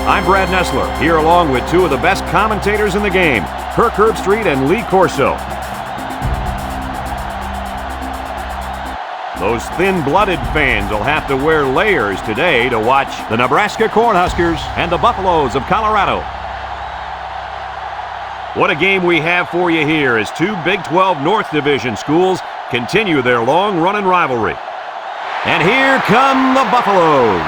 I'm Brad Nessler, here along with two of the best commentators in the game, Kirk Herbstreit and Lee Corso. Those thin-blooded fans will have to wear layers today to watch the Nebraska Cornhuskers and the Buffaloes of Colorado. What a game we have for you here as two Big 12 North Division schools continue their long-running rivalry. And here come the Buffaloes.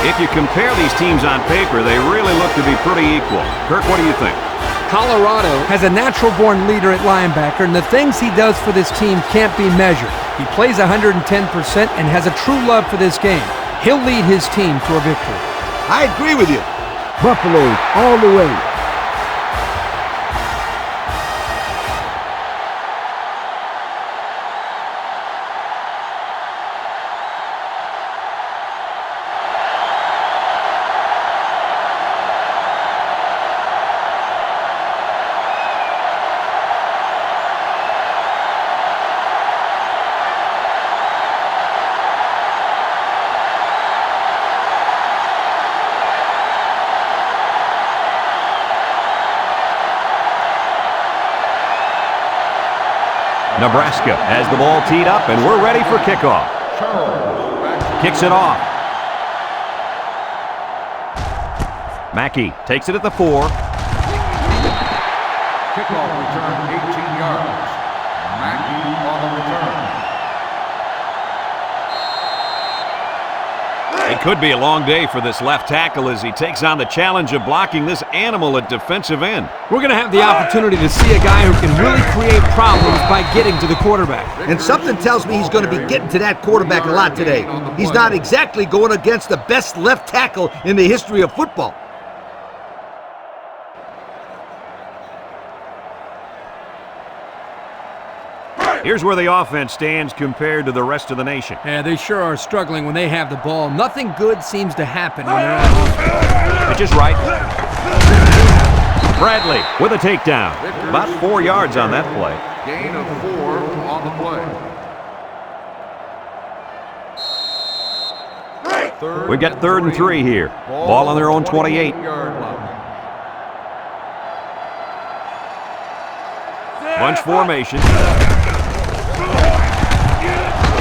If you compare these teams on paper, they really look to be pretty equal. Kirk, what do you think? Colorado has a natural-born leader at linebacker, and the things he does for this team can't be measured. He plays 110% and has a true love for this game. He'll lead his team to a victory. I agree with you. Buffaloes all the way. Nebraska has the ball teed up, and we're ready for kickoff. Kicks it off. Mackey takes it at the 4. Kickoff return 18 yards. Mackey on the return. It could be a long day for this left tackle as he takes on the challenge of blocking this animal at defensive end. We're going to have the opportunity to see a guy who can really create problems by getting to the quarterback. And something tells me he's going to be getting to that quarterback a lot today. He's not exactly going against the best left tackle in the history of football. Here's where the offense stands compared to the rest of the nation. Yeah, they sure are struggling when they have the ball. Nothing good seems to happen when they're on offense. Pitch is right. Bradley with a takedown. About 4 yards on that play. Gain of 4 on the play. We've got 3rd and 3 here. Ball on their own 28. Bunch formation.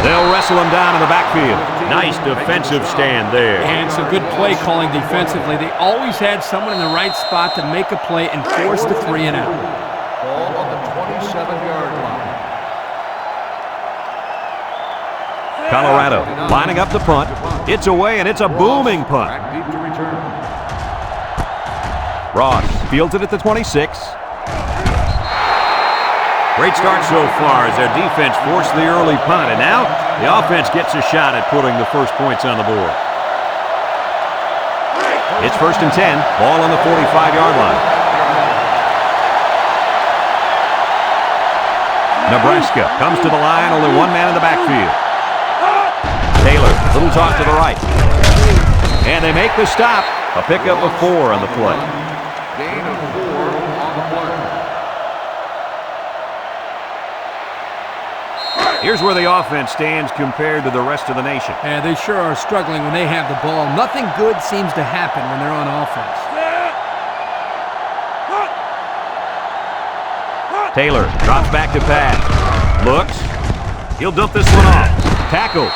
They'll wrestle him down in the backfield. Nice defensive stand there. And some good play calling defensively. They always had someone in the right spot to make a play and force the 3 and out. Ball on the 27-yard line. Colorado lining up the punt. It's away, and it's a booming punt. Back deep to return. Ross fields it at the 26. Great start so far as their defense forced the early punt, and now the offense gets a shot at putting the first points on the board. It's 1st and 10, ball on the 45-yard line. Nebraska comes to the line, only one man in the backfield. Taylor, little toss to the right. And they make the stop. A pickup of 4 on the play. Gain of 4 on the play. Here's where the offense stands compared to the rest of the nation. Yeah, they sure are struggling when they have the ball. Nothing good seems to happen when they're on offense. Taylor drops back to pass. Looks. He'll dump this one off. Tackle.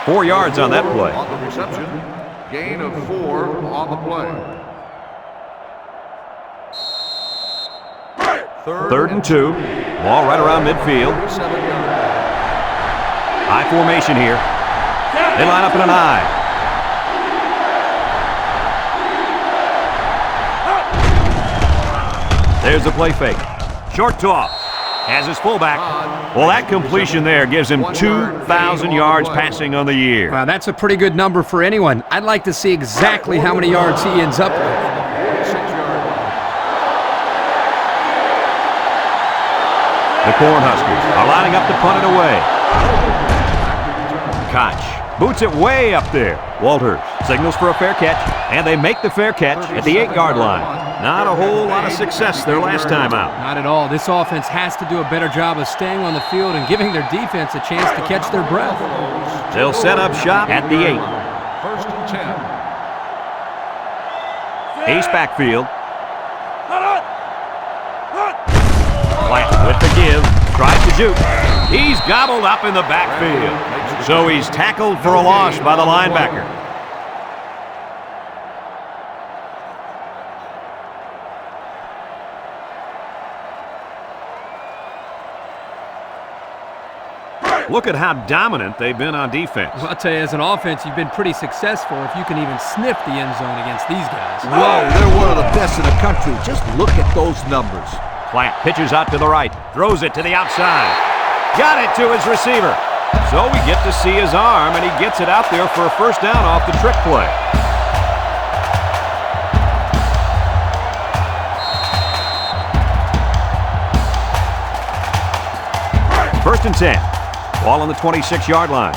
4 yards on that play. On the reception. Gain of 4 on the play. 3rd and 2. Ball right around midfield. 7 yards. High formation here. They line up in an I. There's the play fake. Short toss. Has his fullback. Well, that completion there gives him 2,000 yards passing on the year. Wow, that's a pretty good number for anyone. I'd like to see exactly how many yards he ends up with. The Cornhuskers are lining up to punt it away. Koch boots it way up there. Walters signals for a fair catch, and they make the fair catch at the 8-yard line. Not a whole lot of success their last time out. Not at all. This offense has to do a better job of staying on the field and giving their defense a chance to catch their breath. They'll set up shop at the 8. First and 10. Ace backfield. Plant with the give. Tries to juke. He's gobbled up in the backfield. So he's tackled for a loss by the linebacker. Look at how dominant they've been on defense. Well, I'll tell you, as an offense, you've been pretty successful if you can even sniff the end zone against these guys. Whoa, they're one of the best in the country. Just look at those numbers. Plant pitches out to the right, throws it to the outside. Got it to his receiver. So we get to see his arm, and he gets it out there for a first down off the trick play. First and 10. Ball on the 26-yard line.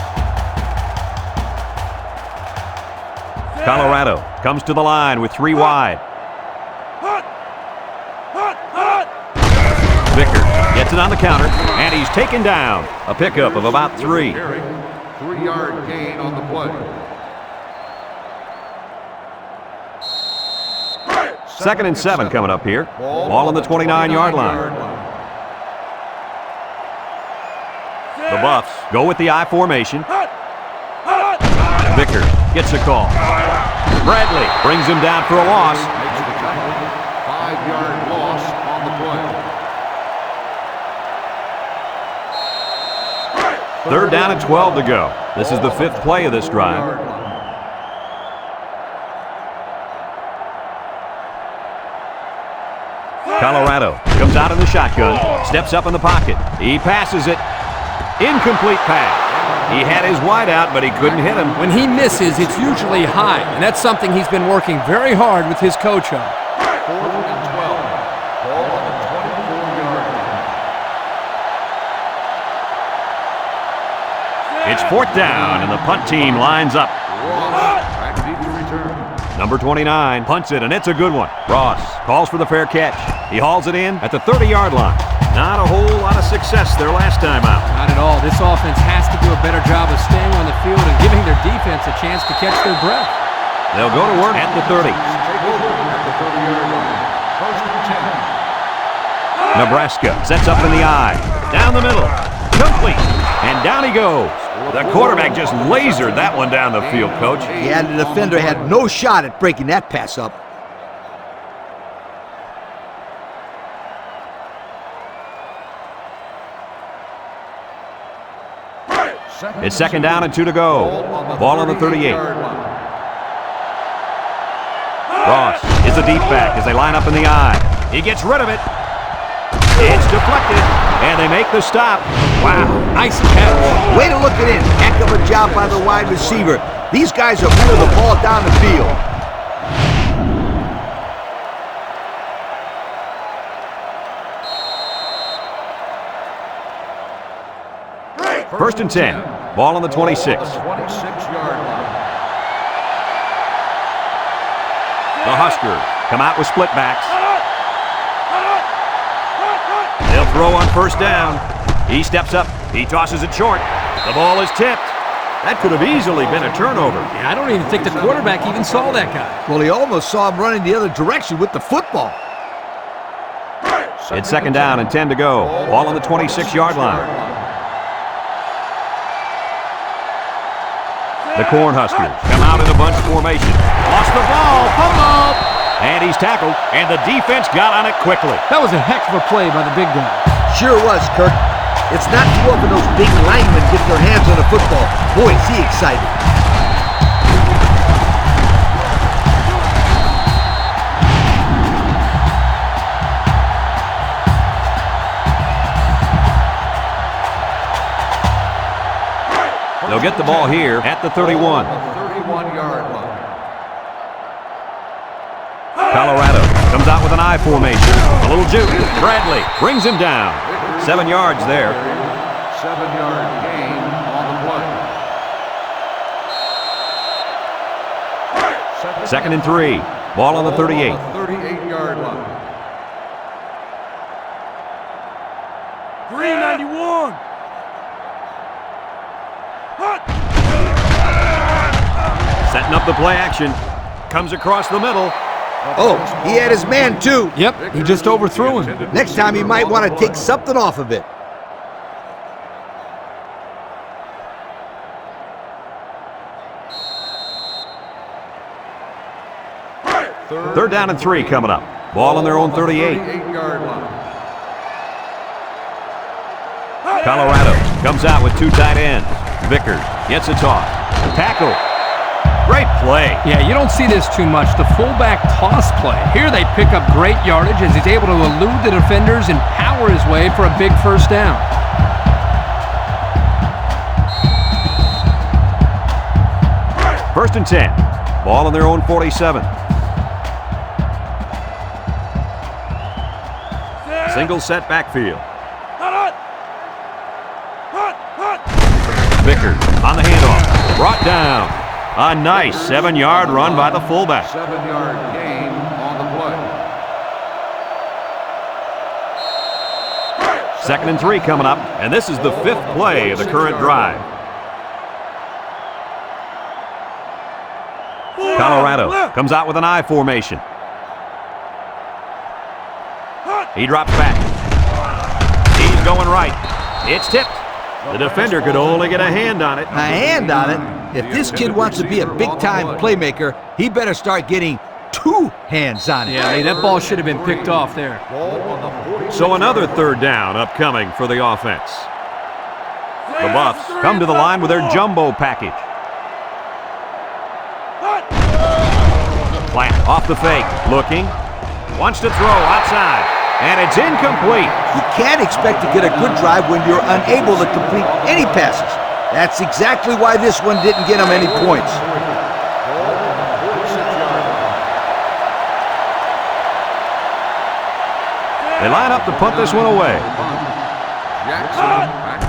Colorado comes to the line with 3 wide. Vickers gets it on the counter, and he's taken down. A pickup of about 3. 3-yard gain on the play. Second and 7 coming up here. Ball on the 29-yard line. The Buffs go with the I formation. Vickers gets a call. Bradley brings him down for a loss. Makes the tackle. 5-yard loss on the play. Third down and 12 to go. This is the 5th play of this drive. Colorado comes out in the shotgun, steps up in the pocket. He passes it. Incomplete pass. He had his wide out, but he couldn't hit him. When he misses, it's usually high, and that's something he's been working very hard with his coach on. 4th and 12. Ball on the 24-yard line. It's 4th down, and the punt team lines up. Ross back deep to return. Number 29 punts it, and it's a good one. Ross calls for the fair catch. He hauls it in at the 30-yard line. Not a whole lot of success their last time out. Not at all. This offense has to do a better job of staying on the field and giving their defense a chance to catch their breath. They'll go to work at the 30. Take over at the 30-yard line. First and 10. Nebraska sets up in the I. Down the middle. Complete. And down he goes. The quarterback just lasered that one down the field, Coach. Yeah, the defender had no shot at breaking that pass up. It's second down and 2 to go. Ball on the 38. Ross is a deep back as they line up in the I. He gets rid of it. It's deflected, and they make the stop. Wow, nice catch. Way to look it in. Heck of a job by the wide receiver. These guys are moving the ball down the field. First and 10. Ball on the 26. 26-yard line. The Huskers come out with split backs. They'll throw on first down. He steps up. He tosses it short. The ball is tipped. That could have easily been a turnover. Yeah, I don't even think the quarterback even saw that guy. Well, he almost saw him running the other direction with the football. It's second down and 10 to go. Ball on the 26-yard line. The Cornhuskers come out in a bunch formation. Lost the ball. Fumble. And he's tackled, and the defense got on it quickly. That was a heck of a play by the big guy. Sure was, Kirk. It's not too often those big linemen get their hands on the football. Boy, is he excited. They'll get the ball here at the 31. 31-yard line. Colorado comes out with an I formation. A little juke. Bradley brings him down. 7 yards there. 7-yard gain on the play. Second and 3. Ball on the 38. 38-yard line. 391. Setting up the play action. Comes across the middle. Oh, he had his man too. Yep, he just overthrew him. Next time he might want to take something off of it. Third down and 3 coming up. Ball on their own 38. 38-yard line. Colorado comes out with 2 tight ends. Vickers gets a toss. Tackle. Great play. Yeah, you don't see this too much, the fullback toss play. Here they pick up great yardage as he's able to elude the defenders and power his way for a big first down. First and 10. Ball on their own 47. Single set backfield. Vickers on the handoff. Brought down. A nice 7-yard run by the fullback. 7-yard gain on the play. Second and 3 coming up, and this is the 5th play of the current drive. Colorado comes out with an I formation. He drops back. He's going right. It's tipped. The defender could only get a hand on it. A hand on it? If this kid wants to be a big-time playmaker, he better start getting 2 hands on it. Yeah, that ball should have been picked off there. So another third down upcoming for the offense. The Buffs come to the line with their jumbo package. Plant off the fake, looking, wants to throw outside, and it's incomplete. You can't expect to get a good drive when you're unable to complete any passes. That's exactly why this one didn't get him any points. They line up to punt this one away. Jackson back to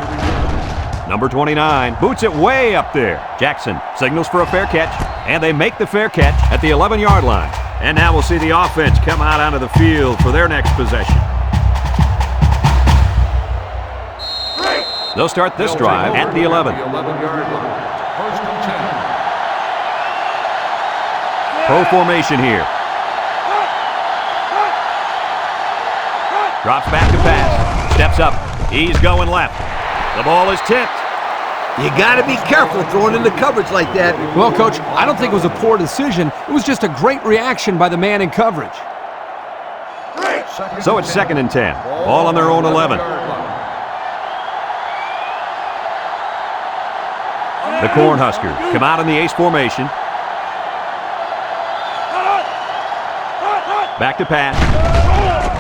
the Number 29 boots it way up there. Jackson signals for a fair catch, and they make the fair catch at the 11-yard line. And now we'll see the offense come out onto the field for their next possession. They'll start this drive at the 11. 11-yard line. First and 10. Pro formation here. Drops back to pass. Steps up. He's going left. The ball is tipped. You got to be careful throwing into coverage like that. Well, Coach, I don't think it was a poor decision. It was just a great reaction by the man in coverage. So it's second and 10. Ball on their own 11. The Cornhuskers come out in the ace formation. Back to pass.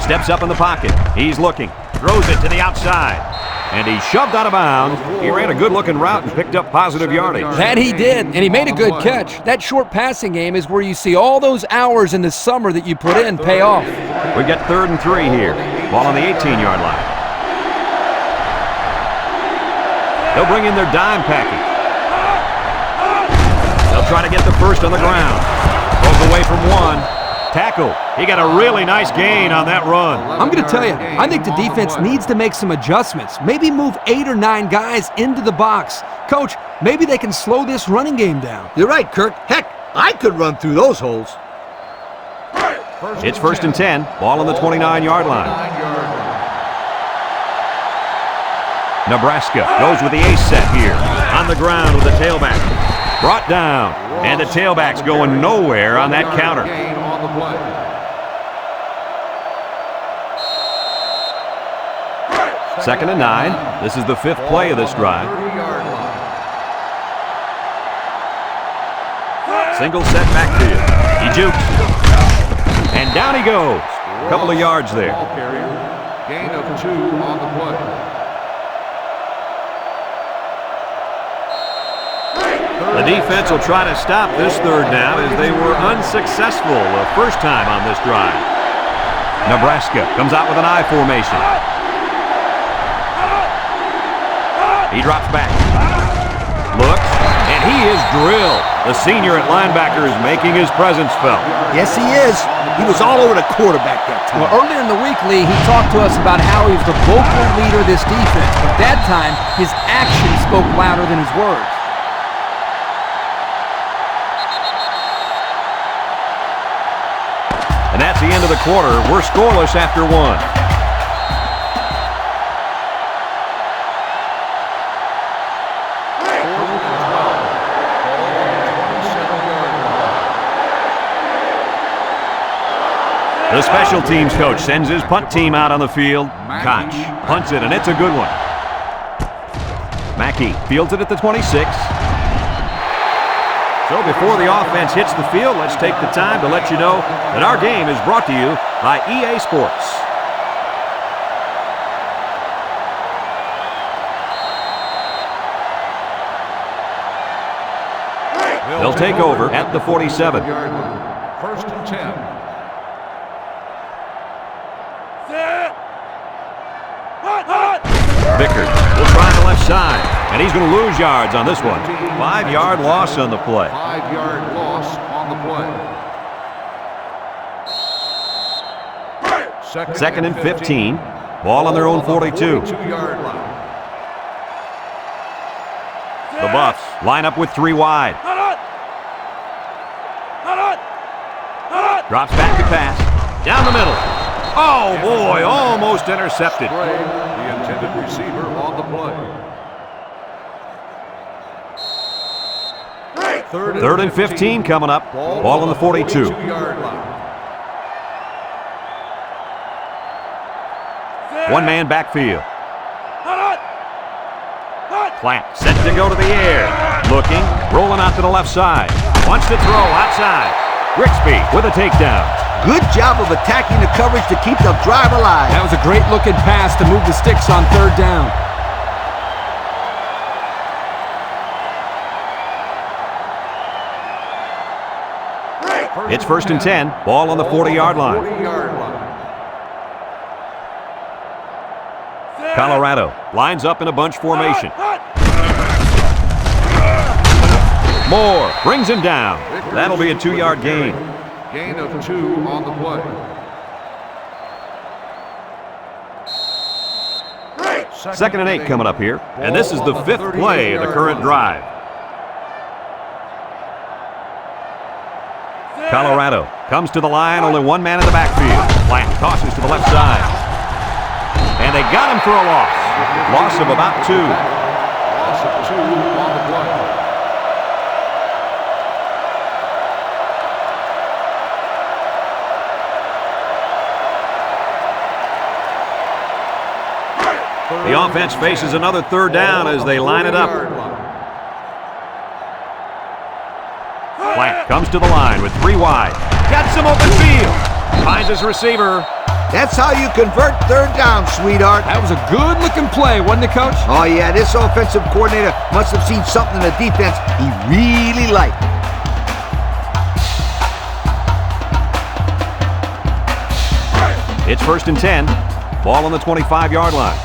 Steps up in the pocket. He's looking. Throws it to the outside. And he shoved out of bounds. He ran a good-looking route and picked up positive yardage. That he did, and he made a good catch. That short passing game is where you see all those hours in the summer that you put in pay off. We get third and 3 here. Ball on the 18-yard line. They'll bring in their dime package. They'll try to get the first on the ground. Broke away from one. Tackle. He got a really nice gain on that run. I'm going to tell you, I think the defense needs to make some adjustments. Maybe move 8 or 9 guys into the box. Coach, maybe they can slow this running game down. You're right, Kirk. Heck, I could run through those holes. It's first and 10. Ball on the 29-yard line. Nebraska goes with the ace set here. On the ground with the tailback. Brought down. And the tailback's going nowhere on that counter. Second and 9. This is the 5th play of this drive. Single set backfield. He jukes. And down he goes. A couple of yards there. Gain of 2 on the play. The defense will try to stop this third down as they were unsuccessful the first time on this drive. Nebraska comes out with an I formation. He drops back. Looks, and he is drilled. The senior at linebacker is making his presence felt. Yes, he is. He was all over the quarterback that time. Well, earlier in the week, Lee, he talked to us about how he was the vocal leader of this defense. But that time, his actions spoke louder than his words. It's the end of the quarter. We're scoreless after one. The special teams coach sends his punt team out on the field. Koch punts it, and it's a good one. Mackey fields it at the 26. So before the offense hits the field, let's take the time to let you know that our game is brought to you by EA Sports. They'll take over at the 47. First and 10. Vickers will try the left side, and he's going to lose yards on this one. 5-yard loss on the play. 5-yard loss on the play. Second and 15. Ball on their own 42. 42-yard line. The Buffs line up with 3 wide. Drops back to pass. Down the middle. Oh, boy, almost intercepted. The intended receiver on the play. Third and 15 coming up. Ball on the 42. 42-yard line. One-man backfield. Plant set to go to the air. Looking, rolling out to the left side. Wants to throw outside. Grigsby with a takedown. Good job of attacking the coverage to keep the drive alive. That was a great looking pass to move the sticks on third down. It's first and 10. Ball on the 40-yard line. 40-yard line. Colorado lines up in a bunch formation. Moore brings him down. That'll be a 2-yard gain. Gain of 2 on the play. Second and 8 coming up here. And this is the 5th play of the current drive. Colorado comes to the line, only one man in the backfield. Plant tosses to the left side. And they got him for a loss. Loss of about 2. Loss of 2 on the play. The offense faces another third down as they line it up. Plant comes to the line with 3 wide. Got some open field. Finds his receiver. That's how you convert third down, sweetheart. That was a good-looking play, wasn't it, Coach? Oh, yeah, this offensive coordinator must have seen something in the defense he really liked. It's first and 10. Ball on the 25-yard line.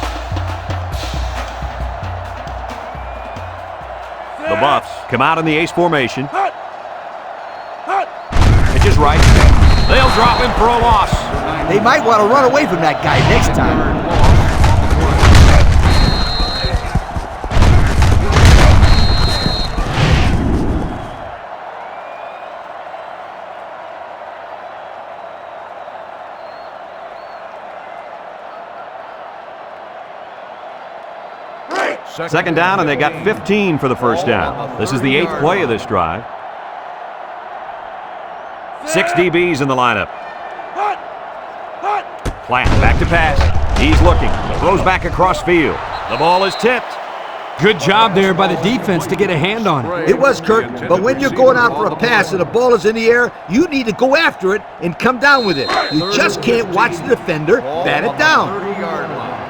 The Buffs come out in the ace formation. Pitch is right. They'll drop him for a loss. They might want to run away from that guy next time. Second down, and they got 15 for the first down. This is the 8th play of this drive. 6 DBs in the lineup. Plant back to pass. He's looking. Throws back across field. The ball is tipped. Good job there by the defense to get a hand on it. It was, Kirk, but when you're going out for a pass and the ball is in the air, you need to go after it and come down with it. You just can't watch the defender bat it down. 30-yard line.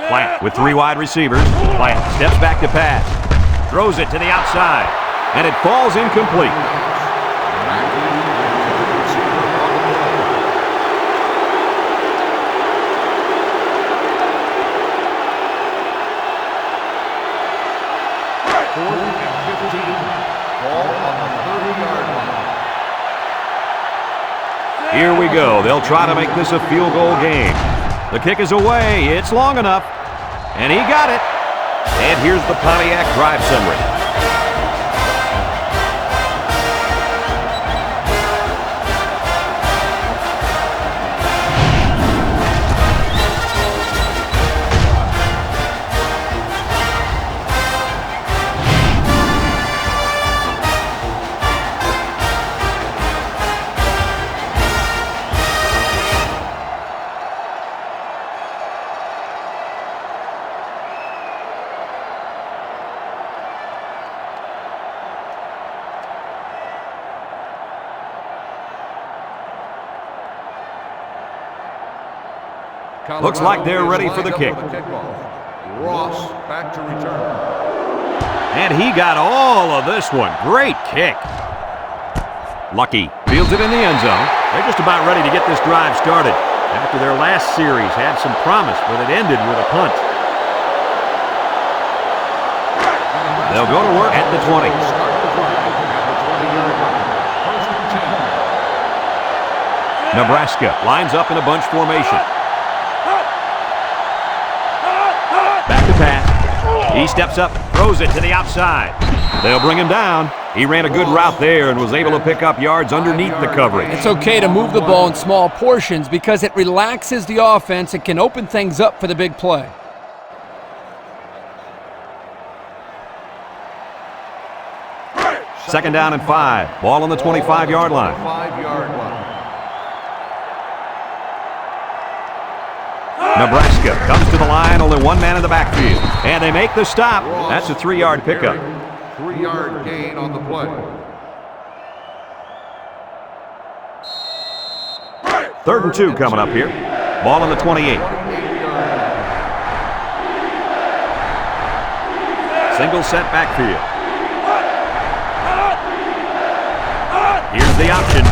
Plant with 3 wide receivers. Plant steps back to pass. Throws it to the outside. And it falls incomplete. Here we go. They'll try to make this a field goal game. The kick is away. It's long enough. And he got it. And here's the Pontiac drive summary. Looks like they're ready for the kick. Ross back to return. And he got all of this one. Great kick. Lucky fields it in the end zone. They're just about ready to get this drive started. After their last series had some promise, but it ended with a punt. They'll go to work at the 20. Nebraska lines up in a bunch formation. Back to pass. He steps up, throws it to the outside. They'll bring him down. He ran a good route there and was able to pick up yards underneath the coverage. It's okay to move the ball in small portions because it relaxes the offense and can open things up for the big play. Second down and 5. Ball on the 25-yard line. 5-yard line. Nebraska comes to the line, only one man in the backfield. And they make the stop. That's a 3-yard pickup. 3-yard gain on the play. Third and 2 coming up here. Ball on the 28. Single set backfield. Here's the option.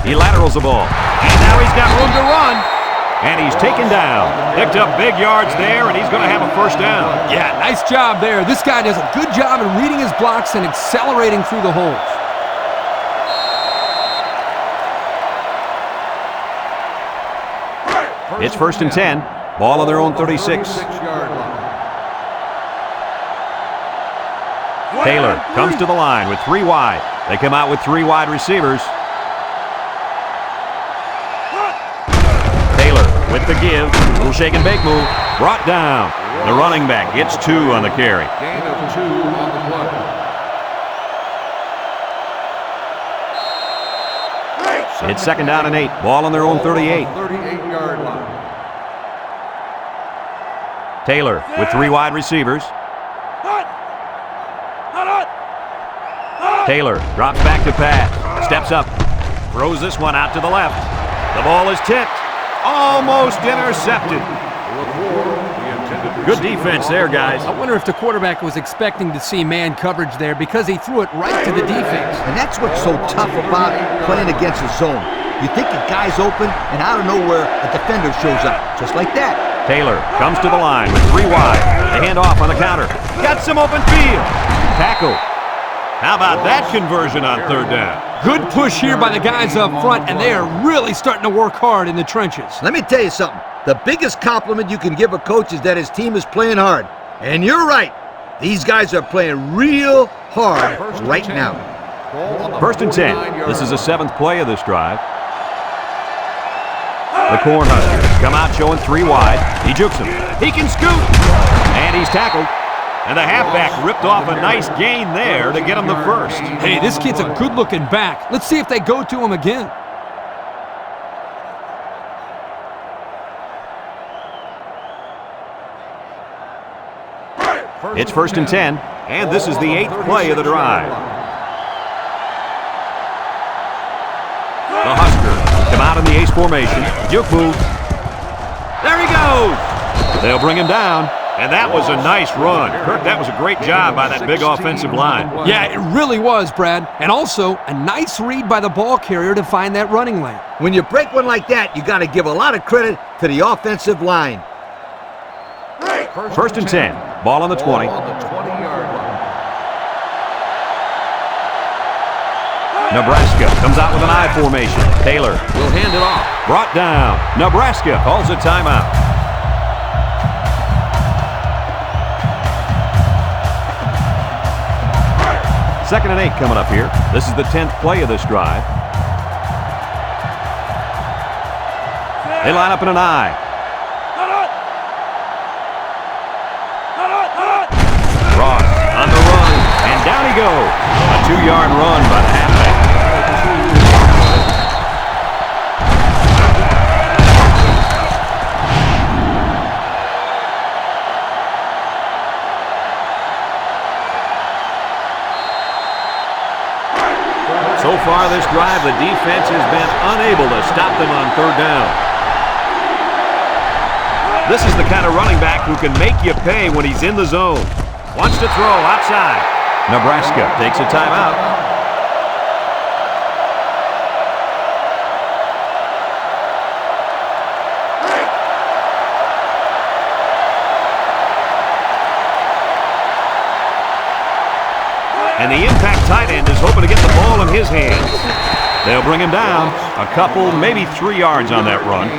He laterals the ball. And now he's got room to run. And he's taken down. Picked up big yards there, and he's going to have a first down. Yeah, nice job there. This guy does a good job in reading his blocks and accelerating through the holes. It's first and 10. Ball on their own 36. 36-yard line. Taylor comes to the line with 3 wide. They come out with 3 wide receivers. Taylor with the give. Little shake and bake move. Brought down. The running back gets 2 on the carry. Gain of 2 on the play. It's second down and 8. Ball on their own 38. 38-yard line. Taylor with 3 wide receivers. Taylor drops back to pass. Steps up. Throws this one out to the left. The ball is tipped. Almost intercepted. Good defense there, guys. I wonder if the quarterback was expecting to see man coverage there because he threw it right to the defense. And that's what's so tough about playing against a zone. You think a guy's open, and out of nowhere, a defender shows up. Just like that. Taylor comes to the line with 3 wide. They hand off on the counter. Got some open field. Tackle. How about that conversion on third down? Good push here by the guys up front, and they are really starting to work hard in the trenches. Let me tell you something. The biggest compliment you can give a coach is that his team is playing hard. And you're right. These guys are playing real hard right now. First and 10. This is the 7th play of this drive. The Cornhuskers come out showing 3 wide. He jukes him. He can scoot. And he's tackled. And the halfback ripped off a nice gain there to get him the first. Hey, this kid's a good-looking back. Let's see if they go to him again. It's first and 10, and this is the 8th play of the drive. The Huskers come out in the ace formation. Juke move. There he goes. They'll bring him down. And that was a nice run. Kirk, that was a great job by that big offensive line. Yeah, it really was, Brad. And also, a nice read by the ball carrier to find that running lane. When you break one like that, you got to give a lot of credit to the offensive line. First and 10. Ball on the 20. On the 20-yard line. Nebraska comes out with an I formation. Taylor will hand it off. Brought down. Nebraska calls a timeout. Second and 8 coming up here. This is the 10th play of this drive. They line up in an I. Ross on the run, and down he goes. A 2-yard run by the halfback. So far this drive, the defense has been unable to stop them on third down. This is the kind of running back who can make you pay when he's in the zone. Wants to throw outside. Nebraska takes a timeout. And the impact tight end is hoping to get the ball in his hands. They'll bring him down a couple, maybe 3 yards on that run.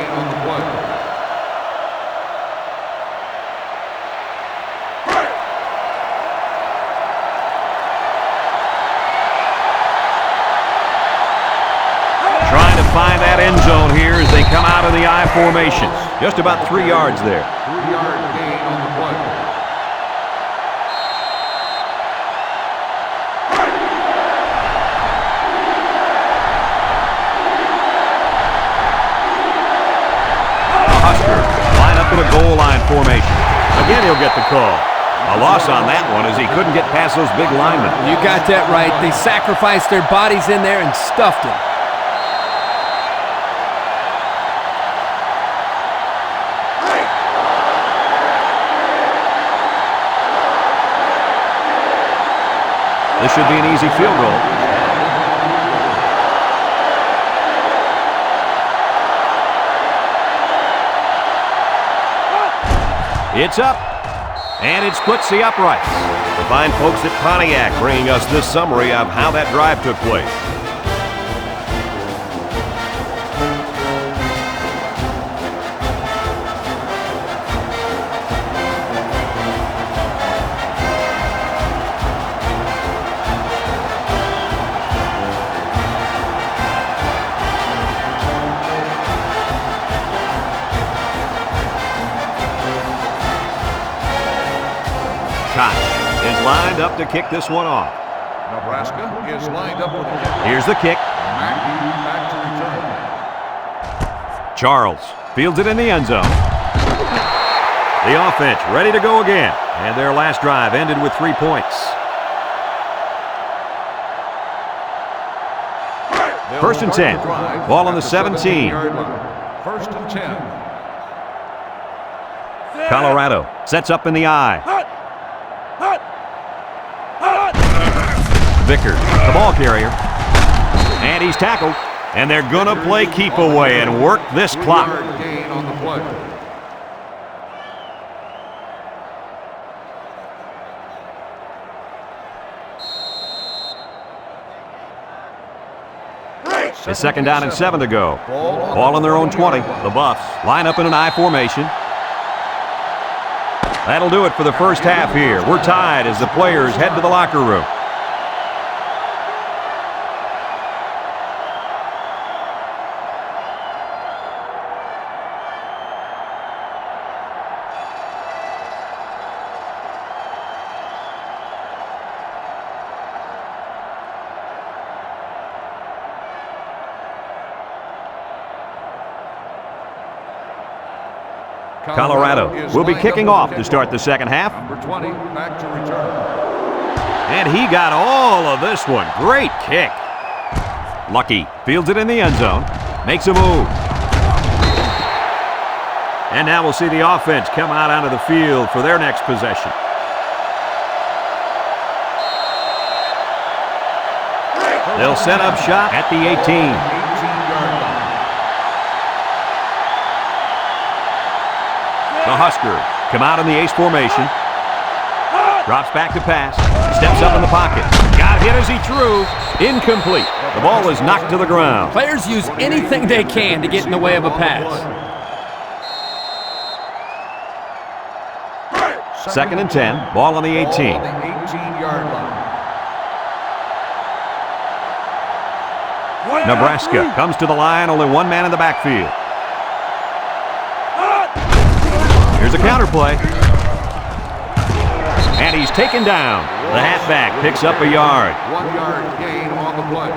Trying to find that end zone here as they come out of the I formation. Just about 3 yards there. 3-yard gain on the play. In a goal line formation. Again, he'll get the call. A loss on that one as he couldn't get past those big linemen. You got that right. They sacrificed their bodies in there and stuffed him. This should be an easy field goal. It's up, and it splits the uprights. The fine folks at Pontiac bringing us this summary of how that drive took place. Is lined up to kick this one off. Nebraska is lined up with a kick. Here's the kick. Mackey back to return. Charles fields it in the end zone. The offense ready to go again. And their last drive ended with 3 points. First and 10. Ball on the 17. First and 10. Colorado sets up in the I. Vickers, the ball carrier. And he's tackled. And they're going to play keep away and work this clock. 3-yard gain on the play. It's second down and 7 to go. Ball on their own 20. The Buffs line up in an I formation. That'll do it for the first half here. We're tied as the players head to the locker room. Colorado will be kicking off to start the second half. Number 20 back to return. And he got all of this one. Great kick. Lucky fields it in the end zone. Makes a move. And now we'll see the offense come out onto the field for their next possession. They'll set up shop at the 18. 18-yard line. The Huskers come out in the ace formation. Drops back to pass. Steps up in the pocket. Got hit as he threw. Incomplete. The ball is knocked to the ground. Players use anything they can to get in the way of a pass. Second and 10. Ball on the 18. Ball on the 18-yard line. Nebraska comes to the line. Only one man in the backfield. Here's a counter play. And he's taken down. The halfback picks up a yard. 1-yard gain on the play.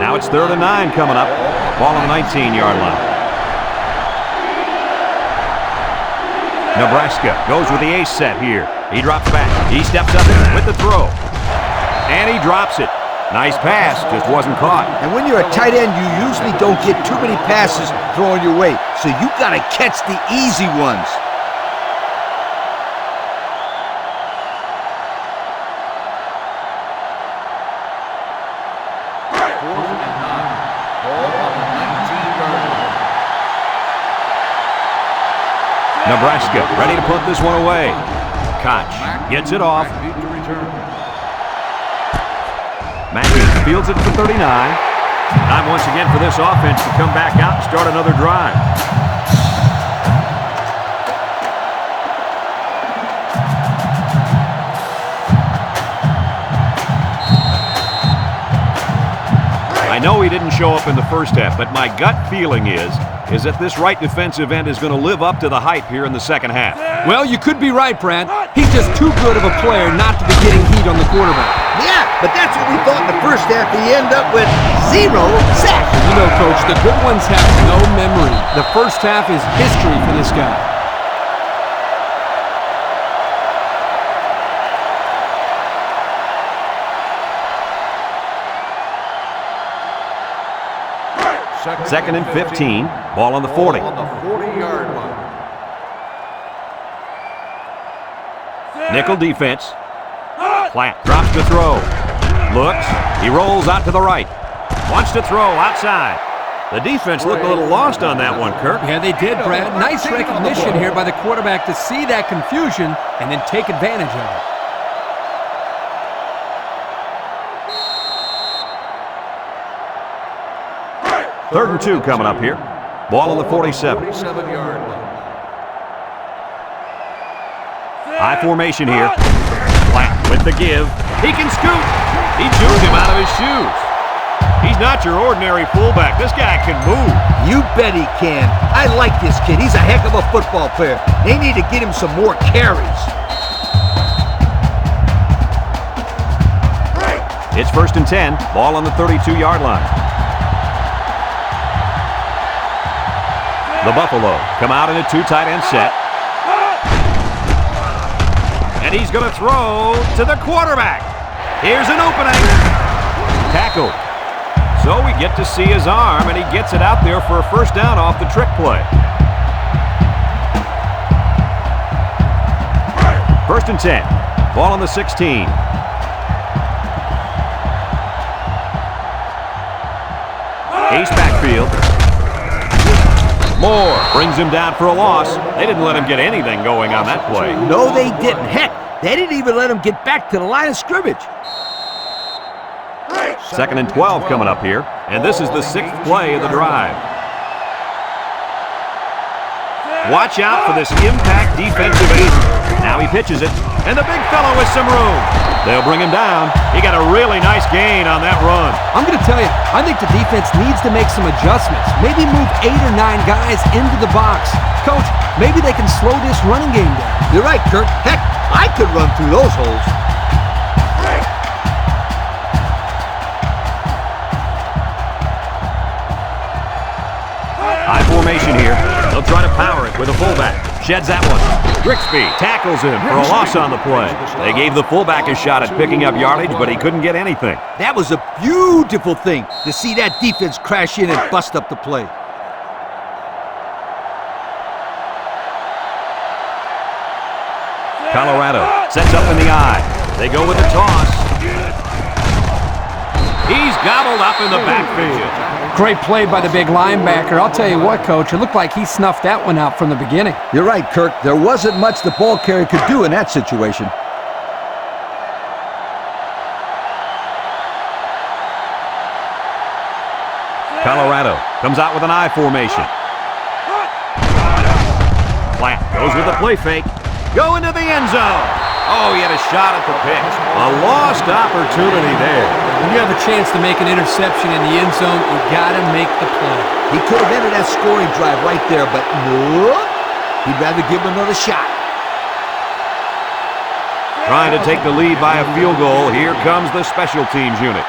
Now it's 3rd and 9 coming up. Ball on the 19-yard line. Nebraska goes with the ace set here. He drops back. He steps up with the throw. And he drops it. Nice pass, just wasn't caught. And when you're a tight end, you usually don't get too many passes thrown your way, so you got to catch the easy ones. Nebraska ready to put this one away. Koch gets it off. Mackey fields it for 39. Time once again for this offense to come back out and start another drive. I know he didn't show up in the first half, but my gut feeling is that this right defensive end is going to live up to the hype here in the second half. Well, you could be right, Brad. He's just too good of a player not to be getting heat on the quarterback. Yeah, but that's what we thought in the first half. He ended up with 0 sacks. You know, Coach, the good ones have no memory. The first half is history for this guy. Second and 15. Ball on the 40. On the 40-yard line. Nickel defense. Platt drops to throw. Looks. He rolls out to the right. Wants to throw outside. The defense looked a little lost on that one, Kirk. Yeah, they did, Brad. Nice recognition here by the quarterback to see that confusion and then take advantage of it. Third and 2 coming up here. Ball on the 47. 47-yard line. High formation here. Platt with the give. He can scoot. He juked him out of his shoes. He's not your ordinary fullback. This guy can move. You bet he can. I like this kid. He's a heck of a football player. They need to get him some more carries. It's first and 10. Ball on the 32-yard line. The Buffalo come out in a 2 tight end set. And he's going to throw to the quarterback. Here's an opening. Tackle. So we get to see his arm, and he gets it out there for a first down off the trick play. First and 10. Ball on the 16. Ace backfield. Moore brings him down for a loss. They didn't let him get anything going on that play. No, they didn't. Heck, they didn't even let him get back to the line of scrimmage. Second and 12 coming up here, and this is the 6th play of the drive. Watch out for this impact defensive end. Now he pitches it, and the big fellow with some room. They'll bring him down. He got a really nice gain on that run. I'm going to tell you, I think the defense needs to make some adjustments. Maybe move 8 or 9 guys into the box. Coach, maybe they can slow this running game down. You're right, Kirk. Heck, I could run through those holes. High formation here. They'll try to power it with a fullback. Sheds that one. Grixby tackles him for a loss on the play. They gave the fullback a shot at picking up yardage, but he couldn't get anything. That was a beautiful thing to see that defense crash in and bust up the play. Colorado sets up in the eye. They go with the toss. He's gobbled up in the backfield. Great play by the big linebacker. I'll tell you what, Coach, it looked like he snuffed that one out from the beginning. You're right, Kirk. There wasn't much the ball carrier could do in that situation. Colorado comes out with an I formation. Platt goes with the play fake. Go into the end zone. Oh, he had a shot at the pick. A lost opportunity there. When you have a chance to make an interception in the end zone, you got to make the play. He could have ended that scoring drive right there, but no, he'd rather give him another shot. Trying to take the lead by a field goal. Here comes the special teams unit.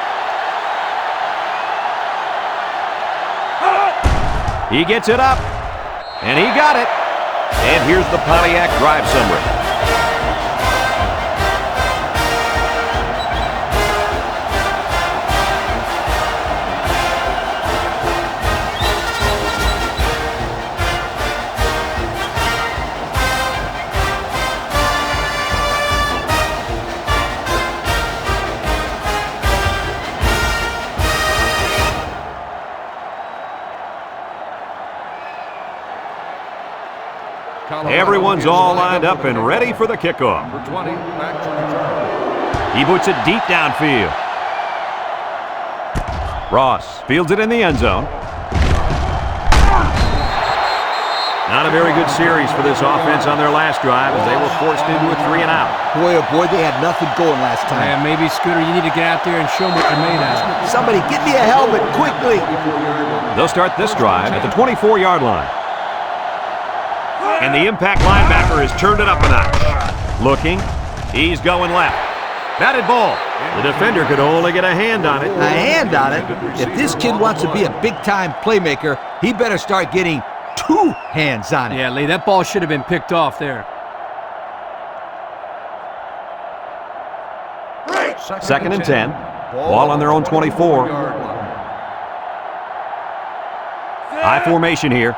He gets it up, and he got it. And here's the Pontiac drive summary. Everyone's all lined up and ready for the kickoff. Number 20, back to return. He boots it deep downfield. Ross fields it in the end zone. Not a very good series for this offense on their last drive as they were forced into a 3 and out. Boy, oh boy, they had nothing going last time. Yeah, maybe, Scooter, you need to get out there and show them what you're made of. Somebody get me a helmet quickly. They'll start this drive at the 24-yard line. And the impact linebacker has turned it up a notch. Looking. He's going left. Batted ball. The defender could only get a hand on it. A hand on it? If this kid wants to be a big-time playmaker, he better start getting 2 hands on it. Yeah, Lee, that ball should have been picked off there. Second and 10. Ball on their own 24. High formation here.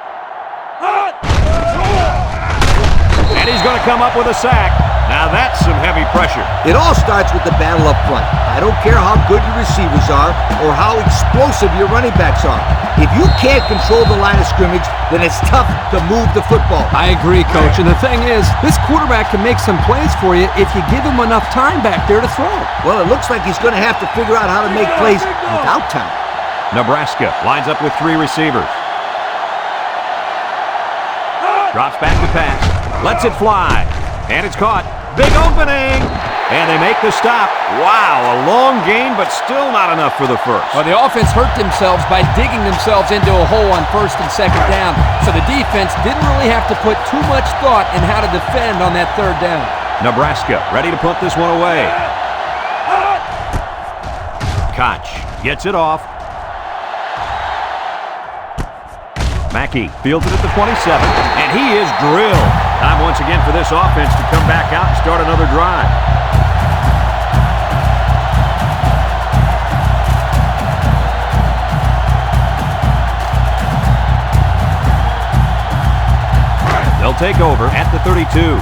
And he's going to come up with a sack. Now that's some heavy pressure. It all starts with the battle up front. I don't care how good your receivers are or how explosive your running backs are. If you can't control the line of scrimmage, then it's tough to move the football. I agree, Coach. And the thing is, this quarterback can make some plays for you if you give him enough time back there to throw. Well, it looks like he's going to have to figure out how to make plays without time. Nebraska lines up with 3 receivers. Drops back to pass. Lets it fly. And it's caught. Big opening. And they make the stop. Wow, a long gain, but still not enough for the first. Well, the offense hurt themselves by digging themselves into a hole on 1st and 2nd down. So the defense didn't really have to put too much thought in how to defend on that 3rd down. Nebraska ready to put this one away. Koch gets it off. Mackey fields it at the 27, and he is drilled. Time once again for this offense to come back out and start another drive. They'll take over at the 32.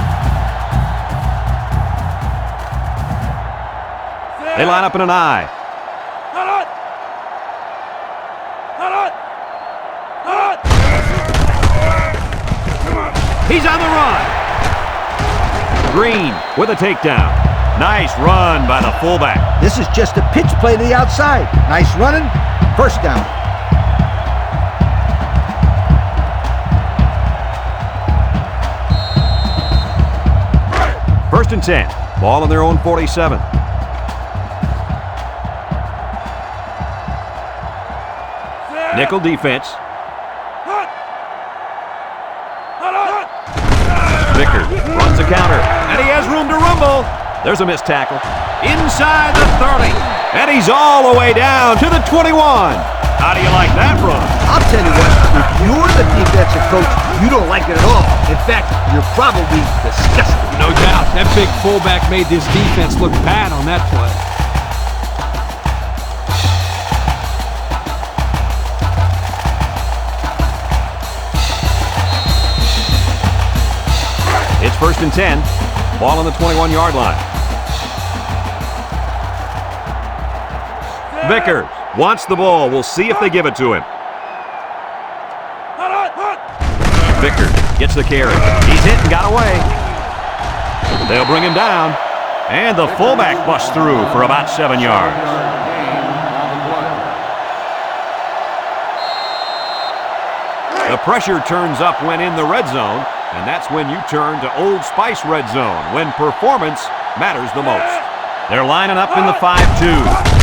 They line up in an I. He's on the run. Green with a takedown. Nice run by the fullback. This is just a pitch play to the outside. Nice running. 1st down. First and 10. Ball on their own 47. Nickel defense. Vickers runs a counter, and he has room to rumble. There's a missed tackle. Inside the 30, and he's all the way down to the 21. How do you like that run? I'll tell you what, if you're the defensive coach, you don't like it at all. In fact, you're probably disgusted. No doubt. That big fullback made this defense look bad on that play. It's 1st and 10. Ball on the 21-yard line. Vickers wants the ball. We'll see if they give it to him. Vickers gets the carry. He's hit and got away. They'll bring him down. And the fullback busts through for about 7 yards. The pressure turns up when in the red zone. And that's when you turn to Old Spice Red Zone, when performance matters the most. They're lining up in the 5-2.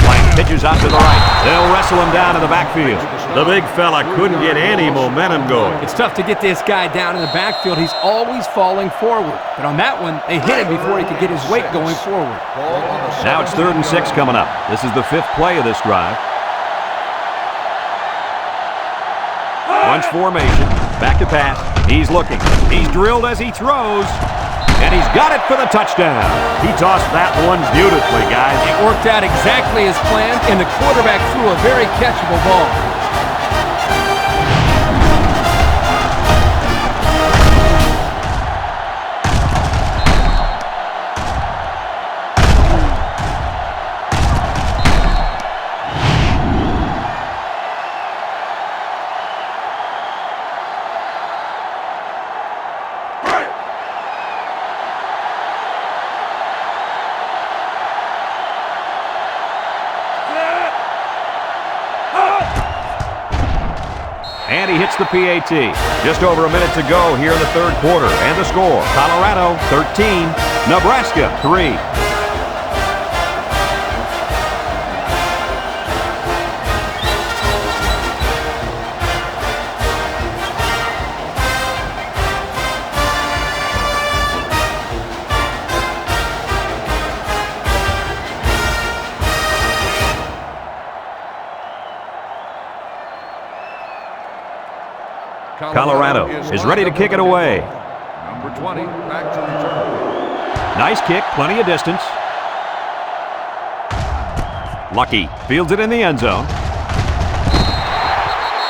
Flank pitches out to the right. They'll wrestle him down in the backfield. The big fella couldn't get any momentum going. It's tough to get this guy down in the backfield. He's always falling forward. But on that one, they hit him before he could get his weight going forward. Now it's 3rd and 6 coming up. This is the 5th play of this drive. Bunch formation. Back to pass. He's looking. He's drilled as he throws. And he's got it for the touchdown. He tossed that one beautifully, guys. It worked out exactly as planned, and the quarterback threw a very catchable ball. And he hits the PAT. Just over a minute to go here in the third quarter. And the score, Colorado 13, Nebraska 3. Colorado is ready to kick it away. Number 20, back to return. Nice kick, plenty of distance. Lucky fields it in the end zone.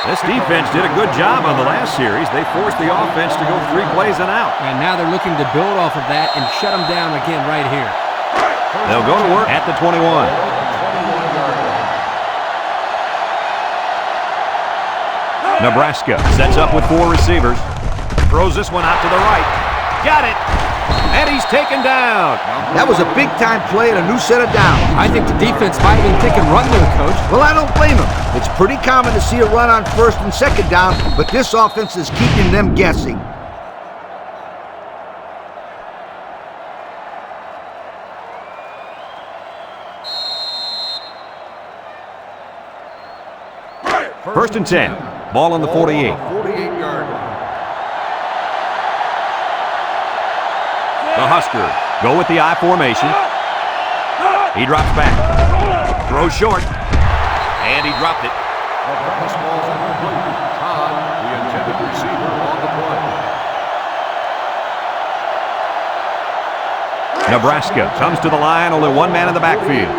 This defense did a good job on the last series. They forced the offense to go 3 plays and out. And now they're looking to build off of that and shut them down again right here. They'll go to work at the 21. Nebraska sets up with 4 receivers. Throws this one out to the right. Got it. And he's taken down. That was a big-time play and a new set of downs. I think the defense might have been thinking run there, Coach. Well, I don't blame him. It's pretty common to see a run on first and second down, but this offense is keeping them guessing. First and 10. Ball on the 48. 48-yard line. The Huskers go with the I formation. He drops back. Throws short. And he dropped it. This ball's incomplete. Todd, the intended receiver, on the play. Nebraska comes to the line. Only one man in the backfield.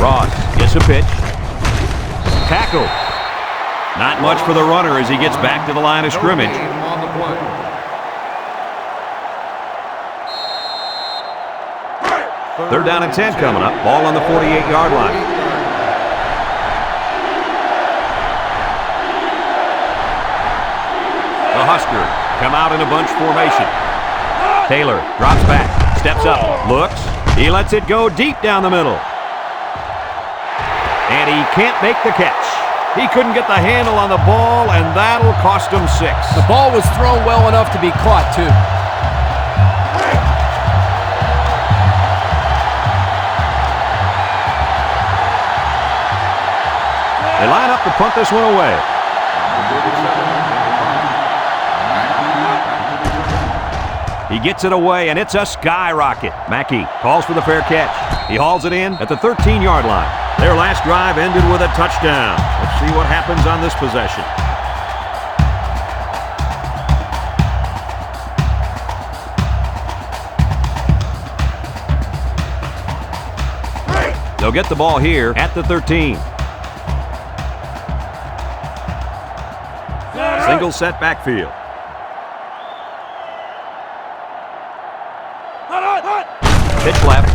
Ross gets a pitch. Tackle. Not much for the runner as he gets back to the line of scrimmage. On the play. Third down and 10 coming up. Ball on the 48-yard line. The Huskers come out in a bunch formation. Taylor drops back, steps up, looks. He lets it go deep down the middle. And he can't make the catch. He couldn't get the handle on the ball, and that'll cost him 6. The ball was thrown well enough to be caught, too. They line up to punt this one away. He gets it away, and it's a skyrocket. Mackey calls for the fair catch. He hauls it in at the 13-yard line. Their last drive ended with a touchdown. Let's see what happens on this possession. They'll get the ball here at the 13. Single set backfield. Pitch left.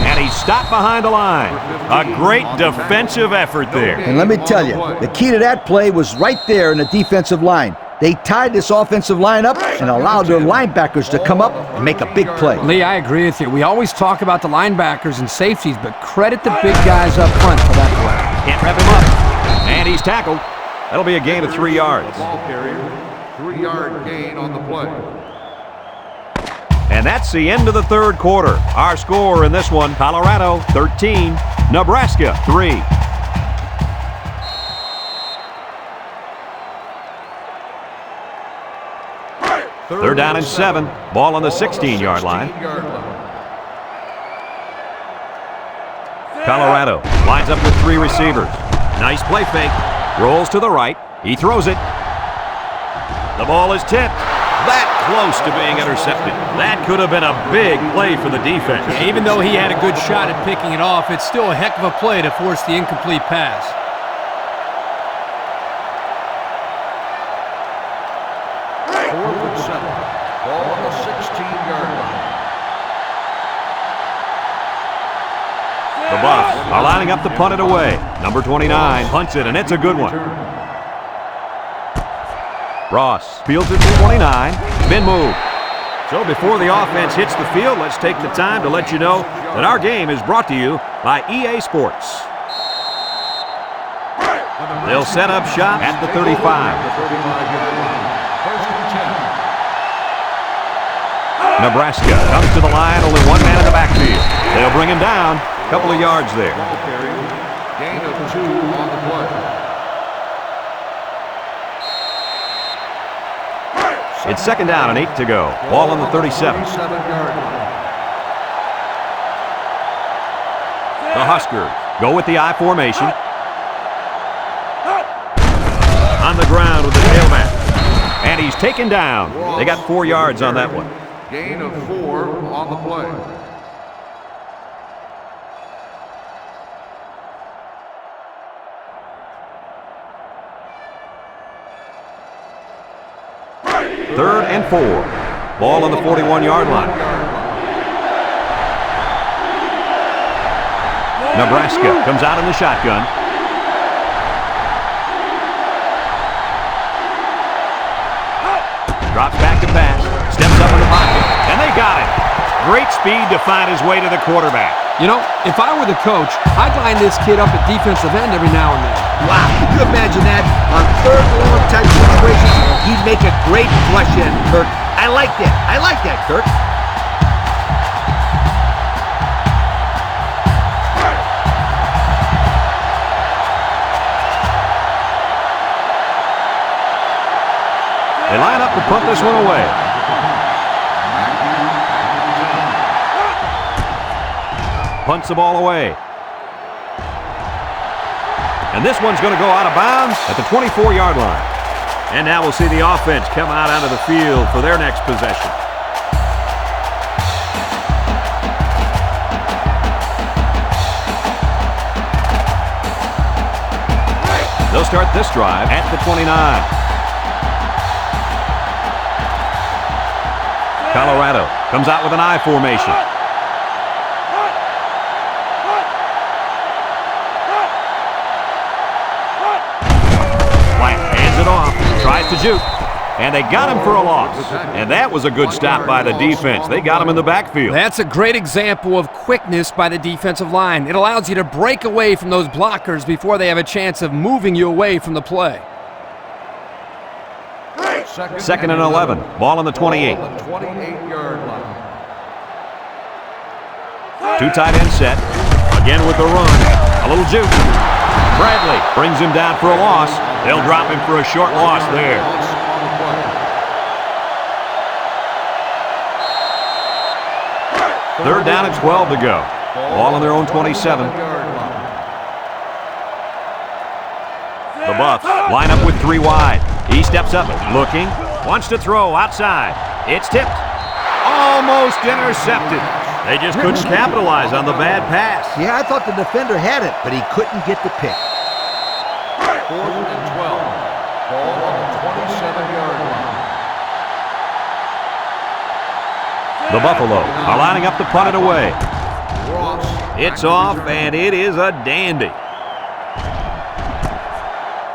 And he's stopped behind the line. A great defensive effort there. And let me tell you, the key to that play was right there in the defensive line. They tied this offensive line up and allowed their linebackers to come up and make a big play. Lee, I agree with you. We always talk about the linebackers and safeties, but credit the big guys up front for that play. Can't wrap him up. And he's tackled. That'll be a gain of 3 yards. Ball carrier, 3-yard gain on the play. And that's the end of the third quarter. Our score in this one, Colorado 13, Nebraska 3. Third down and 7. Ball on the 16-yard line. Colorado lines up with 3 receivers. Nice play fake. Rolls to the right. He throws it. The ball is tipped. That close to being intercepted. That could have been a big play for the defense. Even though he had a good shot at picking it off, it's still a heck of a play to force the incomplete pass. Fourth and 7. Ball on the 16-yard line. The Buffs are lining up to punt it away. Number 29 punts it, and it's a good one. Ross fields it to 29. Spin move. So before the offense hits the field, let's take the time to let you know that our game is brought to you by EA Sports. They'll set up shop at the 35. Nebraska comes to the line, only one man in the backfield. They'll bring him down, a couple of yards there. Gain of 2 on the play. It's second down and 8 to go. Ball on the 37. The Huskers go with the I formation. On the ground with the tailback. And he's taken down. They got 4 yards on that one. Gain of 4 on the play. Third and 4. Ball on the 41-yard line. Nebraska comes out in the shotgun. Drops back to pass. Steps up in the pocket. And they got it. Great speed to find his way to the quarterback. You know, if I were the coach, I'd line this kid up at defensive end every now and then. Wow, could you imagine that? On third and long type situations, he'd make a great flush in, Kirk. I like that. I like that, Kirk. They line up to punt this one away. Punts the ball away. And this one's going to go out of bounds at the 24-yard line. And now we'll see the offense come out onto the field for their next possession. They'll start this drive at the 29. Colorado comes out with an I formation. Tries to juke, and they got him for a loss. And that was a good stop by the defense. They got him in the backfield. That's a great example of quickness by the defensive line. It allows you to break away from those blockers before they have a chance of moving you away from the play. Second and 11. Ball on the 28. 28-yard line. 2 tight end set. Again with the run. A little juke. Bradley brings him down for a loss. They'll drop him for a short loss there. Third down and 12 to go. Ball on their own 27. The Buffs line up with 3 wide. He steps up, looking, wants to throw outside. It's tipped. Almost intercepted. They just couldn't capitalize on the bad pass. Yeah, I thought the defender had it, but he couldn't get the pick. 4th and 12. Ball on the 27-yard line. The Buffalo are lining up to punt it away. Ross. It's off, and it is a dandy.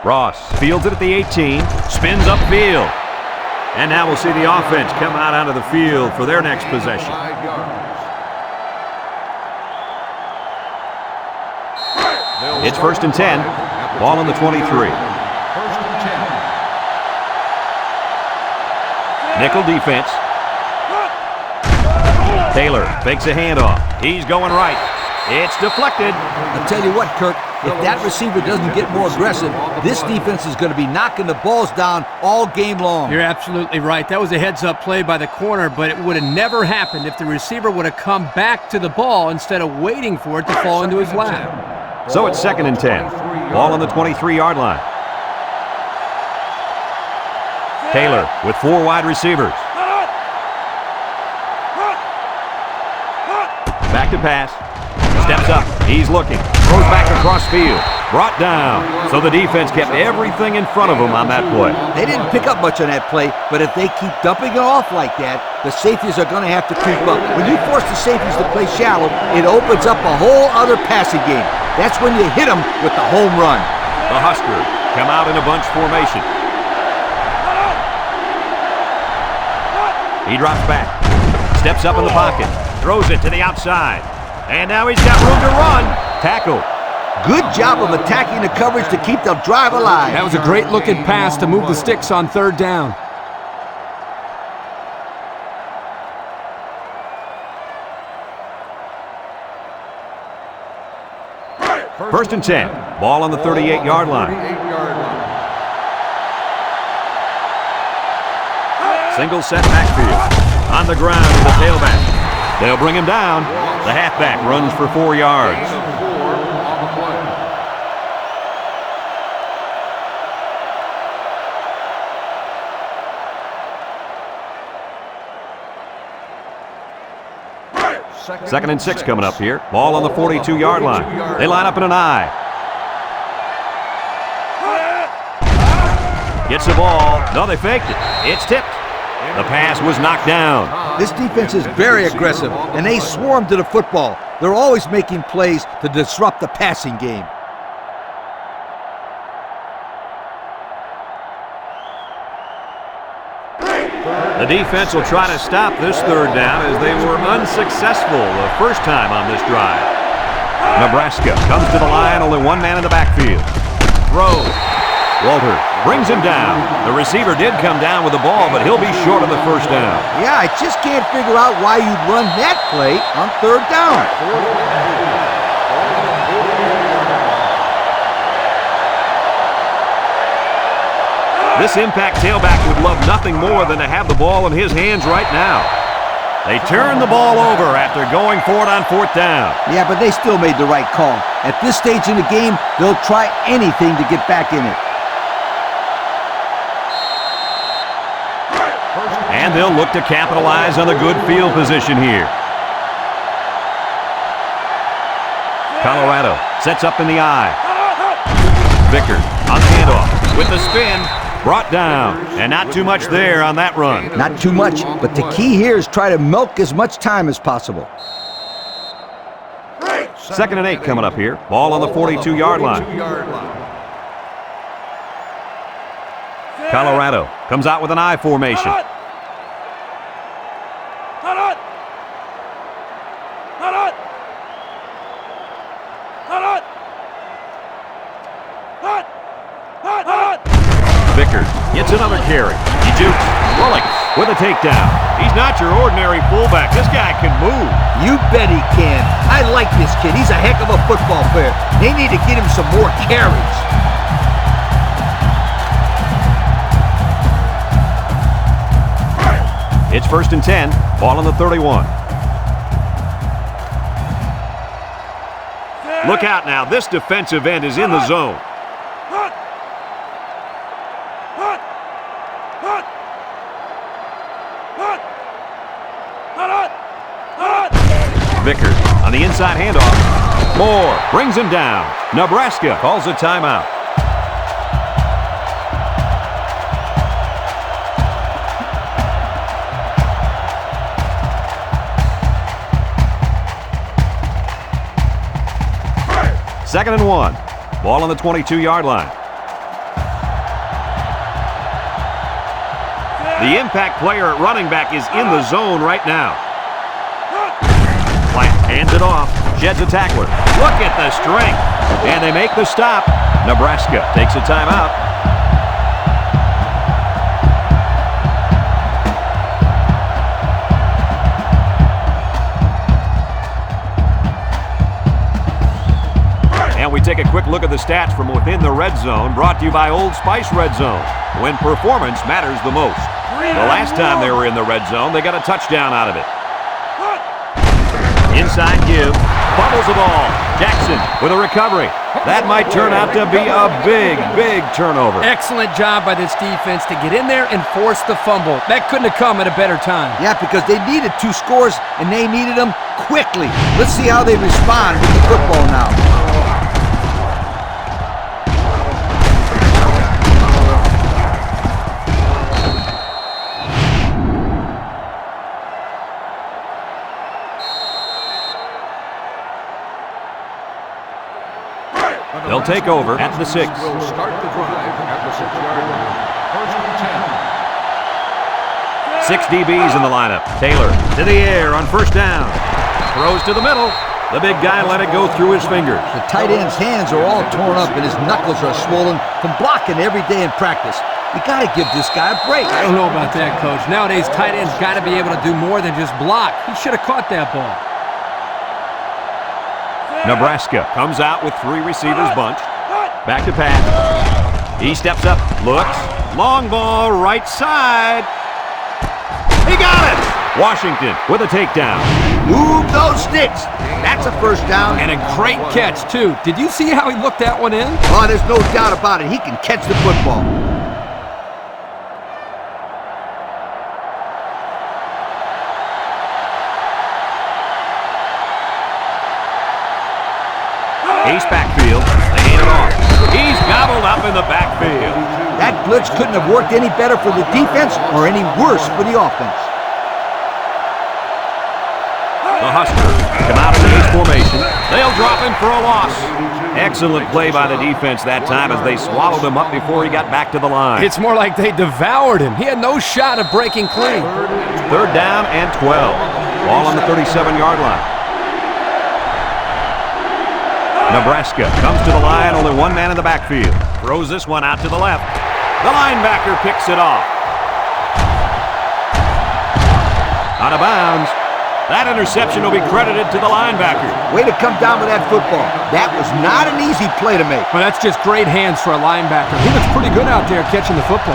Ross fields it at the 18, spins upfield. And now we'll see the offense come out onto the field for their next possession. 5 yards. It's first and 10. Ball on the 23. First and 10. Nickel defense. Taylor fakes a handoff. He's going right. It's deflected. I'll tell you what, Kirk, if that receiver doesn't get more aggressive, this defense is going to be knocking the balls down all game long. You're absolutely right. That was a heads-up play by the corner, but it would have never happened if the receiver would have come back to the ball instead of waiting for it to fall into his lap. So it's second and 10. Ball on the 23-yard line. Taylor with 4 wide receivers. Back to pass. Steps up. He's looking. Throws back across field. Brought down. So the defense kept everything in front of him on that play. They didn't pick up much on that play, but if they keep dumping it off like that, the safeties are going to have to creep up. When you force the safeties to play shallow, it opens up a whole other passing game. That's when you hit them with the home run. The Huskers come out in a bunch formation. He drops back. Steps up in the pocket. Throws it to the outside. And now he's got room to run. Tackle. Good job of attacking the coverage to keep the drive alive. That was a great-looking pass to move the sticks on third down. First and 10. Ball on the 38-yard line. Single set backfield. On the ground to the tailback. They'll bring him down. The halfback runs for 4 yards. Second and 6 coming up here. Ball on the 42-yard line. They line up in an I. Gets the ball. No, they faked it. It's tipped. The pass was knocked down. This defense is very aggressive, and they swarm to the football. They're always making plays to disrupt the passing game. The defense will try to stop this third down as they were unsuccessful the first time on this drive. Nebraska comes to the line, only one man in the backfield. Throws. Walter brings him down. The receiver did come down with the ball, but he'll be short of the first down. Yeah, I just can't figure out why you'd run that play on third down. This impact tailback would love nothing more than to have the ball in his hands right now. They turn the ball over after going for it on fourth down. Yeah, but they still made the right call. At this stage in the game, they'll try anything to get back in it. And they'll look to capitalize on the good field position here. Colorado sets up in the I. Vickers on the handoff with the spin. Brought down, and not too much there on that run. Not too much, but the key here is try to milk as much time as possible. Second and 8 coming up here. Ball on the 42-yard line. Colorado comes out with an I formation. Vickers gets another carry. He jukes. Willick with a takedown. He's not your ordinary fullback. This guy can move. You bet he can. I like this kid. He's a heck of a football player. They need to get him some more carries. It's first and 10. Ball on the 31. Look out now. This defensive end is in the zone. Vickers on the inside handoff. Moore brings him down. Nebraska calls a timeout. Second and 1. Ball on the 22-yard line. The impact player at running back is in the zone right now. Plant hands it off, sheds a tackler. Look at the strength. And they make the stop. Nebraska takes a timeout. And we take a quick look at the stats from within the red zone, brought to you by Old Spice Red Zone, when performance matters the most. The last time they were in the red zone, they got a touchdown out of it. Inside give, fumbles the ball. Jackson with a recovery. That might turn out to be a big turnover. Excellent job by this defense to get in there and force the fumble. That couldn't have come at a better time. Yeah, because they needed 2 scores, and they needed them quickly. Let's see how they respond with the football now. They'll take over at the 6. Will start the drive at the 6-yard line. First and 10. 6 DBs in the lineup. Taylor to the air on first down. Throws to the middle. The big guy let it go through his fingers. The tight end's hands are all torn up and his knuckles are swollen from blocking every day in practice. You got to give this guy a break. I don't know about that, Coach. Nowadays, tight ends got to be able to do more than just block. He should have caught that ball. Nebraska comes out with 3 receivers bunched. Back to pass. He steps up, looks. Long ball, right side. He got it! Washington with a takedown. Move those sticks. That's a first down. And a great catch, too. Did you see how he looked that one in? Oh, there's no doubt about it. He can catch the football. Ace backfield. They hand it off. He's gobbled up in the backfield. That blitz couldn't have worked any better for the defense or any worse for the offense. The Huskers come out in the ace formation. They'll drop him for a loss. Excellent play by the defense that time as they swallowed him up before he got back to the line. It's more like they devoured him. He had no shot of breaking clean. 3rd down and 12. Ball on the 37-yard line. Nebraska comes to the line, only 1 man in the backfield. Throws this one out to the left. The linebacker picks it off. Out of bounds. That interception will be credited to the linebacker. Way to come down with that football. That was not an easy play to make. But that's just great hands for a linebacker. He looks pretty good out there catching the football.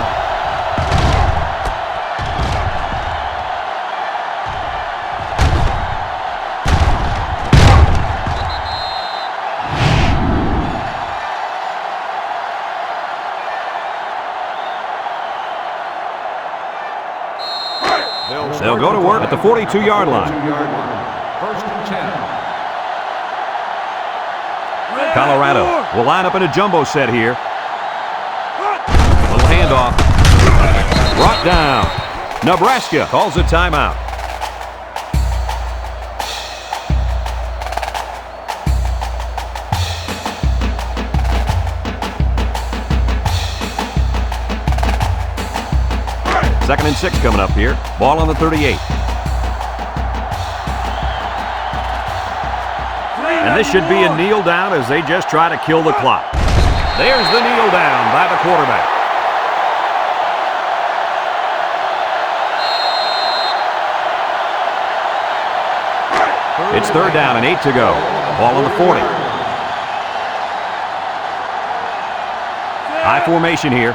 They'll go to work at the 42-yard line. 1st and 10. Colorado will line up in a jumbo set here. Little handoff. Brought down. Nebraska calls a timeout. Second and 6 coming up here. Ball on the 38. And this should be a kneel down as they just try to kill the clock. There's the kneel down by the quarterback. It's 3rd down and 8 to go. Ball on the 40. High formation here.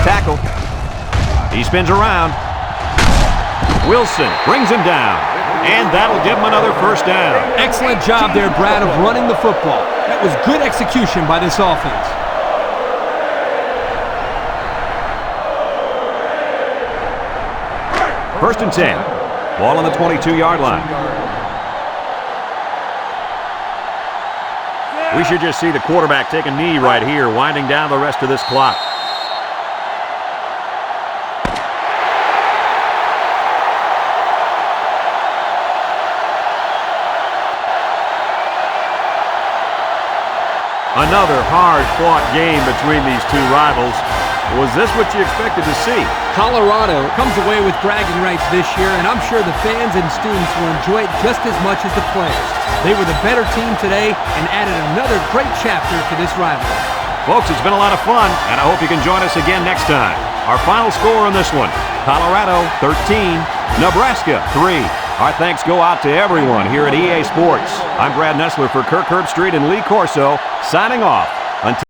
Tackle. He spins around. Wilson brings him down. And that'll give him another first down. Excellent job there, Brad, of running the football. That was good execution by this offense. First and 10. Ball on the 22-yard line. We should just see the quarterback take a knee right here, winding down the rest of this clock. Another hard-fought game between these two rivals. Was this what you expected to see? Colorado comes away with bragging rights this year, and I'm sure the fans and students will enjoy it just as much as the players. They were the better team today and added another great chapter to this rivalry. Folks, it's been a lot of fun, and I hope you can join us again next time. Our final score on this one, Colorado 13, Nebraska 3. Our thanks go out to everyone here at EA Sports. I'm Brad Nessler for Kirk Herbstreit and Lee Corso, signing off. Until